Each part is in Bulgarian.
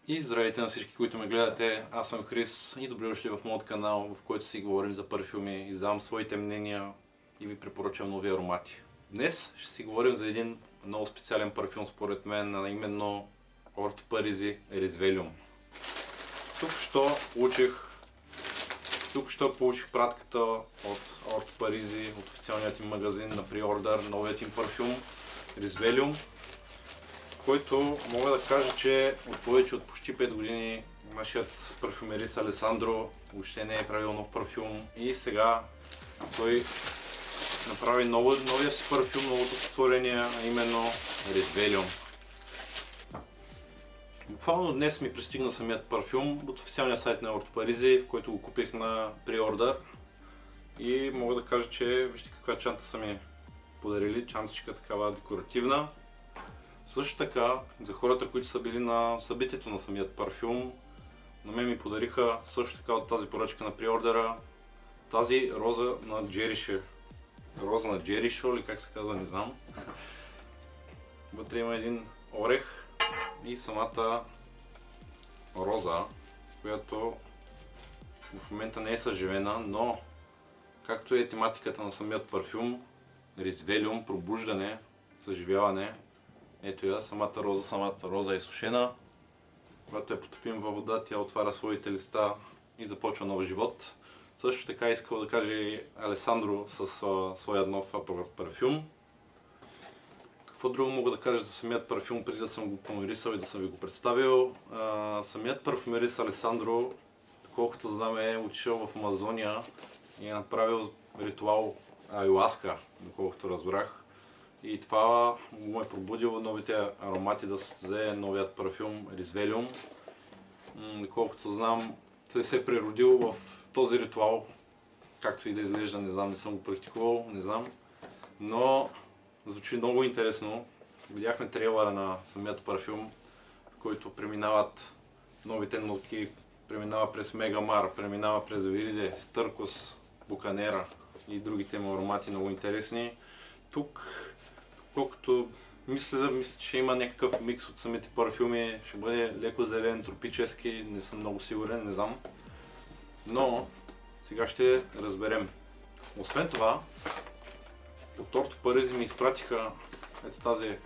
И здравейте на всички, които ме гледате. Аз съм Крис и добре дошли в моят канал, в който си говорим за парфюми, издавам своите мнения и ви препоръчам нови аромати. Днес ще си говорим за един много специален парфюм според мен, а именно Orto Parisi Resvelium. Тук що получих пратката от Orto Parisi, от официалният им магазин на преордър, новият им парфюм Resvelium, който мога да кажа, че от повече от почти 5 години нашият парфюмерист Алесандро въобще не е правил нов парфюм и сега той направи новия си парфюм, новото сътворение, а именно Resvelium. Буквално днес ми пристигна самият парфюм от официалния сайт на Orto Parisi, в който го купих на преордър и мога да кажа, че вижте каква чанта са ми подарили, чантичка такава декоративна. Също така, за хората, които са били на събитието на самият парфюм, на мен ми подариха също така от тази поръчка на преордера тази роза на Джеришо. Роза на Джеришо или как се казва, не знам. Вътре има един орех и самата роза, която в момента не е съживена, но както е тематиката на самият парфюм, Resvelium, пробуждане, съживяване. Ето я, самата роза е сушена. Когато я потопим във вода, тя отваря своите листа и започва нов живот. Също така искал да каже и Алесандро с своя нов парфюм. Какво друго мога да кажа за самият парфюм, преди да съм го помирисал и да съм ви го представил? Самият парфюмерист Алесандро, колкото знам, е отишъл в Амазония и е направил ритуал аюаска, доколкото разбрах. И това му е пробудило новите аромати да създаде новият парфюм Resvelium. Доколкото знам, той се е преродил в този ритуал, както и да изглежда, не знам, не съм го практикувал, не знам. Но звучи много интересно. Видяхме трейлера на самият парфюм, в който преминават новите нотки, преминава през Мегамар, преминава през Вириде, Стъркос, Буканера и другите му аромати много интересни. Тук, колкото мисля, че има някакъв микс от самите парфюми, ще бъде леко зелен, тропически, не съм много сигурен, не знам. Но сега ще разберем. Освен това, от Orto Parisi ми изпратиха ето тази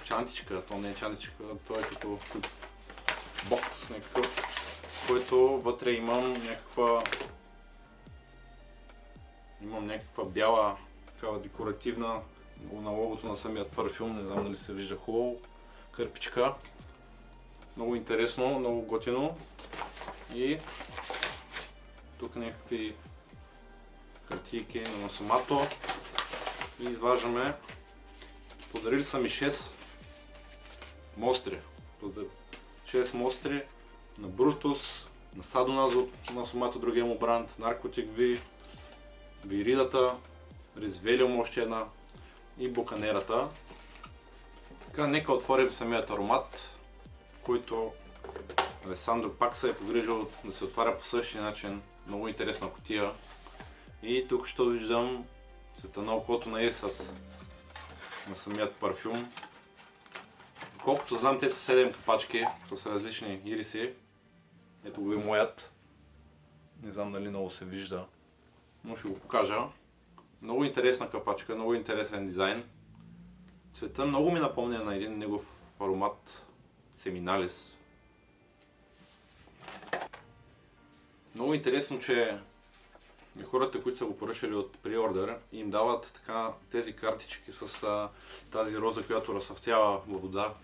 чантичка, то не е чантичка, то е като бокс някакъв, в който вътре имам някаква бяла, такава декоративна, на логото на самият парфюм, не знам дали се вижда хубаво, кърпичка. Много интересно, много готино. И тук някакви картийки на Масомато. И изваждаме. Подарили са ми 6 мостри. 6 мостри на Brutus, на Sadonaz от Масомато, другия му бранд, Narcotic V, Виридата, Resvelium още една и Буканерата. Така, нека отворим самият аромат, в който Алесандро пак се е погрижил да се отваря по същия начин. Много интересна кутия. И тук ще виждам цвета на окото на ирисът на самият парфюм. Колкото знам, те са 7 капачки с различни ириси. Ето го е моят. Не знам дали много се вижда, но ще го покажа. Много интересна капачка, много интересен дизайн. Цвета много ми напомня на един негов аромат Seminalis. Много интересно, че хората, които са го поръчали от преордър, им дават така тези картички с тази роза, която разсъвтява във вода.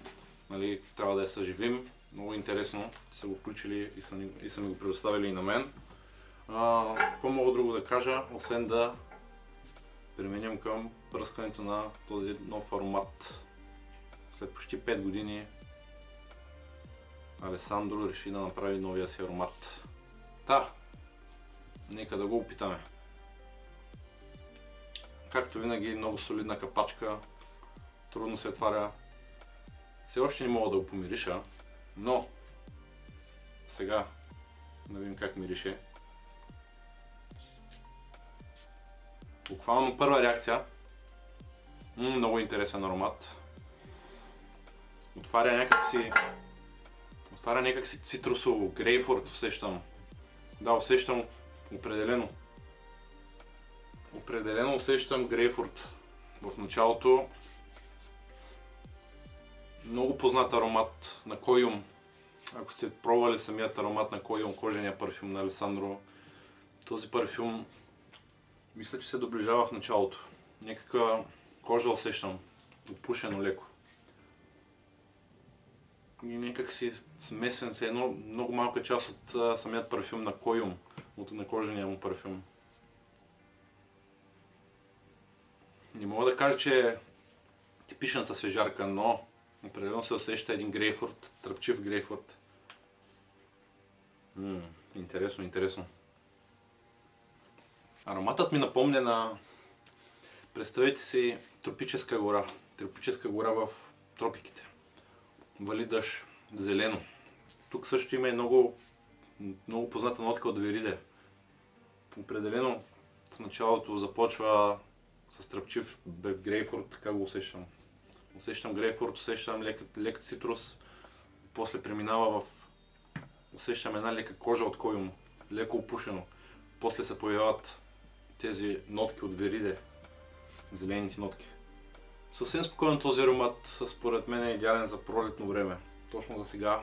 Нали, трябва да я съживим. Много интересно, че са го включили и са ми го предоставили и на мен. Какво мога друго да кажа, освен да преминем към пръскането на този нов аромат. След почти 5 години Алесандро реши да направи новия си аромат. Нека да го опитаме. Както винаги, много солидна капачка, трудно се отваря. Все още не мога да го помириша, но сега да видим как мирише. Буквално първа реакция. Много интересен аромат. Отваря Това е някак си цитрусово, грейпфрут усещам. Да, усещам определено. Определено усещам грейпфрут. В началото много познат аромат на Койум. Ако сте пробвали самият аромат на Койум, кожения парфюм на Алесандро, този парфюм мисля, че се доближава в началото. Някаква кожа усещам, опушено леко. И някак си смесен се едно много малка част от самият парфюм на Койум, на кожения му парфюм. Не мога да кажа, че е типичната свежарка, но определено се усеща един грейпфрут, тръпчив грейпфрут. Интересно, интересно. Ароматът ми напомня на... Представете си тропическа гора. Тропическа гора в тропиките. Вали дъжд, зелено. Тук също има и много позната нотка от вериде. Определено в началото започва с тръпчив грейпфрут, така го усещам. Усещам грейпфрут, усещам лек цитрус, после преминава в... Усещам една лека кожа от Койум, леко опушено. После се появяват тези нотки от вериде, зелените нотки. Съвсем спокойно този аромат, според мен, е идеален за пролетно време. Точно за сега,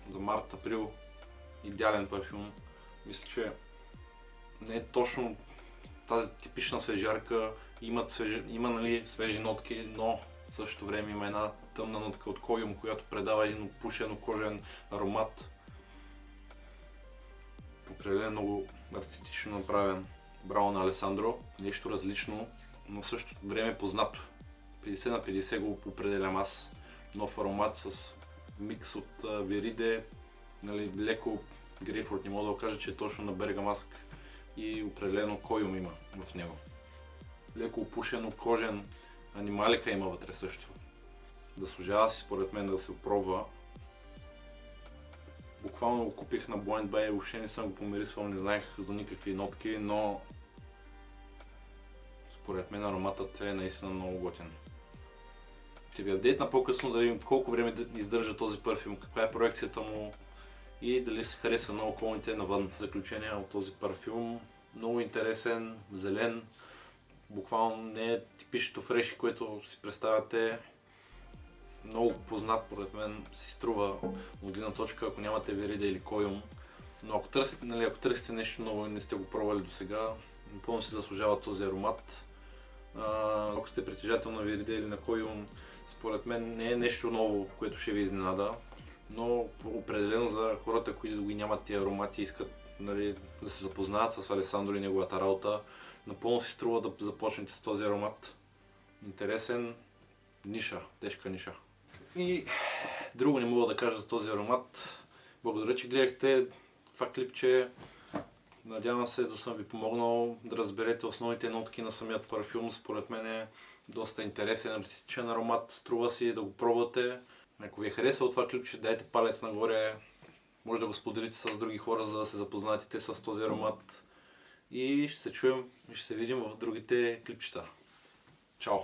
за март, април, идеален парфюм. Мисля, че не е точно тази типична свежарка, има нали, свежи нотки, но в същото време има една тъмна нотка от Койум, която предава един опушен, кожен аромат. Определено много артистично направен. Браво на Алесандро, нещо различно, но в същото време познато. 50 на 50 го определям аз. Нов аромат с микс от вериде, нали, леко грейпфрут, не мога да кажа, че е точно на Бергамаск, и определено Койум има в него. Леко опушено, кожен, анималика има вътре също. Заслужава си според мен да се пробва. Буквално го купих на Blind Buy, въобще не съм го помирисвал, не знаех за никакви нотки, но според мен ароматът е наистина много готин. Ще ви апдейтна по-късно да видим колко време издържа този парфюм, каква е проекцията му и дали се харесва на околните навън. Заключение от този парфюм, много интересен, зелен, буквално не е типичното фреши, което си представяте. Много познат, поред мен, си струва от гледна точка, ако нямате вериде или Койум. Но ако търсите нещо ново и не сте го пробвали до сега, напълно си заслужава този аромат. Ако сте притежател на вериде или на Койум, според мен не е нещо ново, което ще ви изненада. Но определено за хората, които ги нямат тия аромати и искат, нали, да се запознаят с Алесандро и неговата работа, напълно си струва да започнете с този аромат. Интересен, ниша, тежка ниша. И друго не мога да кажа за този аромат. Благодаря, че гледахте това клипче. Надявам се да съм ви помогнал да разберете основните нотки на самият парфюм. Според мен е доста интересен, артистичен аромат. Струва си да го пробвате. Ако ви е харесало това клипче, дайте палец нагоре. Може да го споделите с други хора, за да се запознаете те с този аромат. И ще се чуем и ще се видим в другите клипчета. Чао!